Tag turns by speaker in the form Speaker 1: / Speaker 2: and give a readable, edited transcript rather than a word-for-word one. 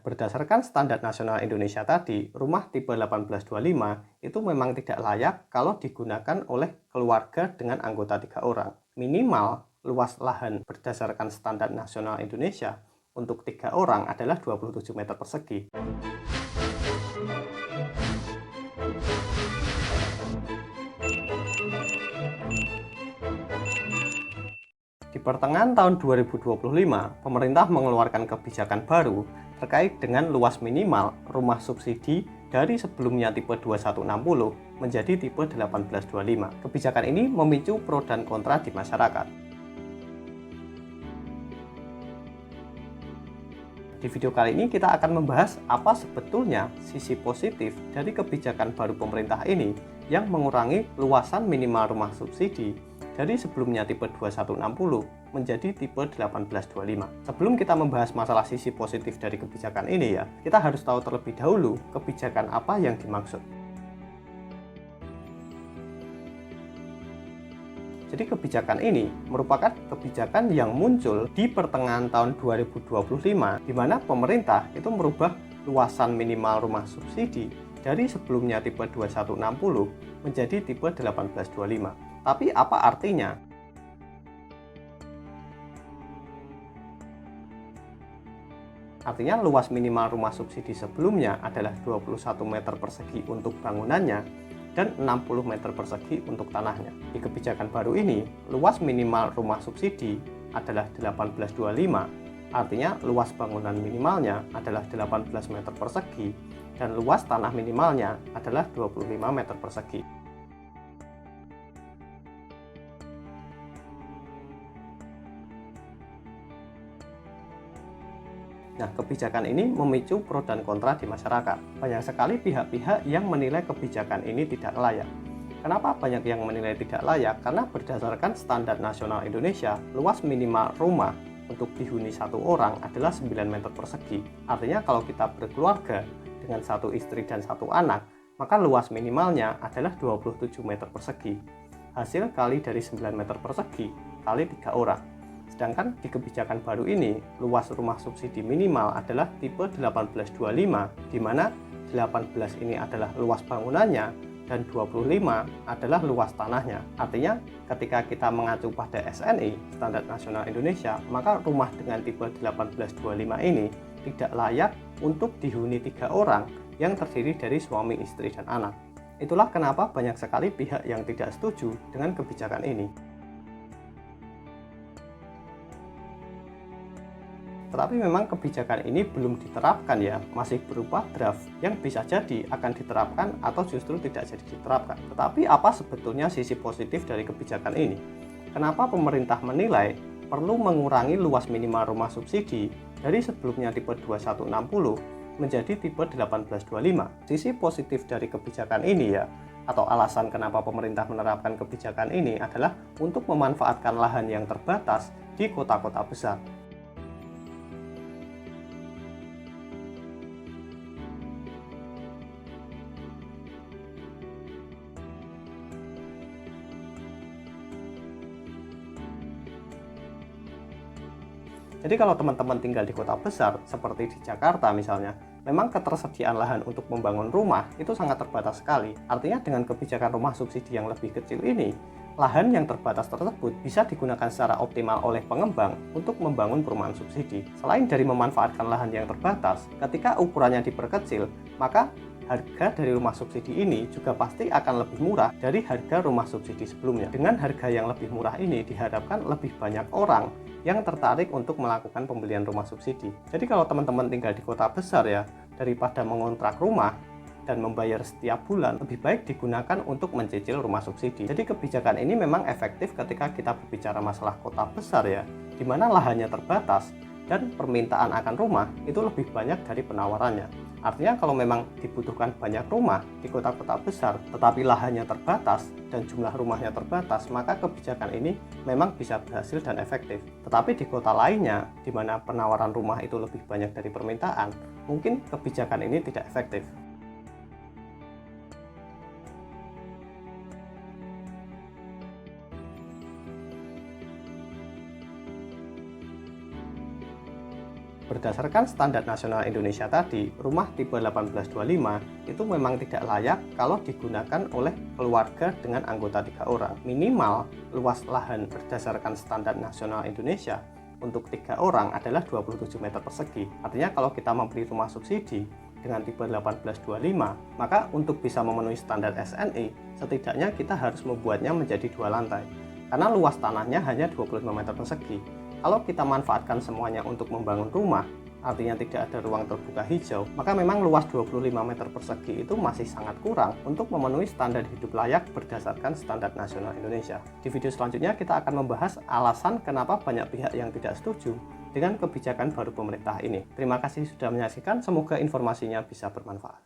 Speaker 1: berdasarkan standar nasional Indonesia tadi, rumah tipe 1825 itu memang tidak layak kalau digunakan oleh keluarga dengan anggota 3 orang. Minimal luas lahan berdasarkan standar nasional Indonesia untuk 3 orang adalah 27 meter persegi. Di pertengahan tahun 2025, pemerintah mengeluarkan kebijakan baru terkait dengan luas minimal rumah subsidi dari sebelumnya tipe 2160 menjadi tipe 1825. Kebijakan ini memicu pro dan kontra di masyarakat. Di video kali ini kita akan membahas apa sebetulnya sisi positif dari kebijakan baru pemerintah ini yang mengurangi luasan minimal rumah subsidi dari sebelumnya tipe 2160 menjadi tipe 1825. Sebelum kita membahas masalah sisi positif dari kebijakan ini ya, kita harus tahu terlebih dahulu kebijakan apa yang dimaksud. Jadi kebijakan ini merupakan kebijakan yang muncul di pertengahan tahun 2025 di mana pemerintah itu merubah luasan minimal rumah subsidi dari sebelumnya tipe 2160 menjadi tipe 1825. Tapi apa artinya? Artinya luas minimal rumah subsidi sebelumnya adalah 21 meter persegi untuk bangunannya dan 60 meter persegi untuk tanahnya. Di kebijakan baru ini, luas minimal rumah subsidi adalah 1825, artinya luas bangunan minimalnya adalah 18 meter persegi dan luas tanah minimalnya adalah 25 meter persegi. Nah, kebijakan ini memicu pro dan kontra di masyarakat. Banyak sekali pihak-pihak yang menilai kebijakan ini tidak layak. Kenapa banyak yang menilai tidak layak? Karena berdasarkan standar nasional Indonesia, luas minimal rumah untuk dihuni 1 orang adalah 9 meter persegi. Artinya kalau kita berkeluarga dengan 1 istri dan 1 anak, maka luas minimalnya adalah 27 meter persegi. Hasil kali dari 9 meter persegi kali 3 orang. Sedangkan di kebijakan baru ini, luas rumah subsidi minimal adalah tipe 1825, di mana 18 ini adalah luas bangunannya dan 25 adalah luas tanahnya. Artinya, ketika kita mengacu pada SNI, Standar Nasional Indonesia, maka rumah dengan tipe 1825 ini tidak layak untuk dihuni 3 orang yang terdiri dari suami, istri, dan anak. Itulah kenapa banyak sekali pihak yang tidak setuju dengan kebijakan ini. Tetapi memang kebijakan ini belum diterapkan ya, masih berupa draft yang bisa jadi akan diterapkan atau justru tidak jadi diterapkan. Tetapi apa sebetulnya sisi positif dari kebijakan ini? Kenapa pemerintah menilai perlu mengurangi luas minimal rumah subsidi dari sebelumnya tipe 2160 menjadi tipe 1825? Sisi positif dari kebijakan ini ya, atau alasan kenapa pemerintah menerapkan kebijakan ini adalah untuk memanfaatkan lahan yang terbatas di kota-kota besar. Jadi kalau teman-teman tinggal di kota besar seperti di Jakarta misalnya, memang ketersediaan lahan untuk membangun rumah itu sangat terbatas sekali. Artinya dengan kebijakan rumah subsidi yang lebih kecil ini, lahan yang terbatas tersebut bisa digunakan secara optimal oleh pengembang untuk membangun perumahan subsidi. Selain dari memanfaatkan lahan yang terbatas, ketika ukurannya diperkecil, maka harga dari rumah subsidi ini juga pasti akan lebih murah dari harga rumah subsidi sebelumnya. Dengan harga yang lebih murah ini diharapkan lebih banyak orang yang tertarik untuk melakukan pembelian rumah subsidi. Jadi kalau teman-teman tinggal di kota besar ya, daripada mengontrak rumah dan membayar setiap bulan, lebih baik digunakan untuk mencicil rumah subsidi. Jadi kebijakan ini memang efektif ketika kita berbicara masalah kota besar ya, di mana lahannya terbatas dan permintaan akan rumah itu lebih banyak dari penawarannya. Artinya kalau memang dibutuhkan banyak rumah di kota-kota besar tetapi lahannya terbatas dan jumlah rumahnya terbatas, maka kebijakan ini memang bisa berhasil dan efektif. Tetapi di kota lainnya di mana penawaran rumah itu lebih banyak dari permintaan, mungkin kebijakan ini tidak efektif. Berdasarkan Standar Nasional Indonesia tadi, rumah tipe 1825 itu memang tidak layak kalau digunakan oleh keluarga dengan anggota 3 orang. Minimal luas lahan berdasarkan Standar Nasional Indonesia untuk 3 orang adalah 27 meter persegi. Artinya kalau kita membeli rumah subsidi dengan tipe 1825, maka untuk bisa memenuhi standar SNI, setidaknya kita harus membuatnya menjadi 2 lantai. Karena luas tanahnya hanya 25 meter persegi. Kalau kita manfaatkan semuanya untuk membangun rumah, artinya tidak ada ruang terbuka hijau, maka memang luas 25 meter persegi itu masih sangat kurang untuk memenuhi standar hidup layak berdasarkan Standar Nasional Indonesia. Di video selanjutnya kita akan membahas alasan kenapa banyak pihak yang tidak setuju dengan kebijakan baru pemerintah ini. Terima kasih sudah menyaksikan, semoga informasinya bisa bermanfaat.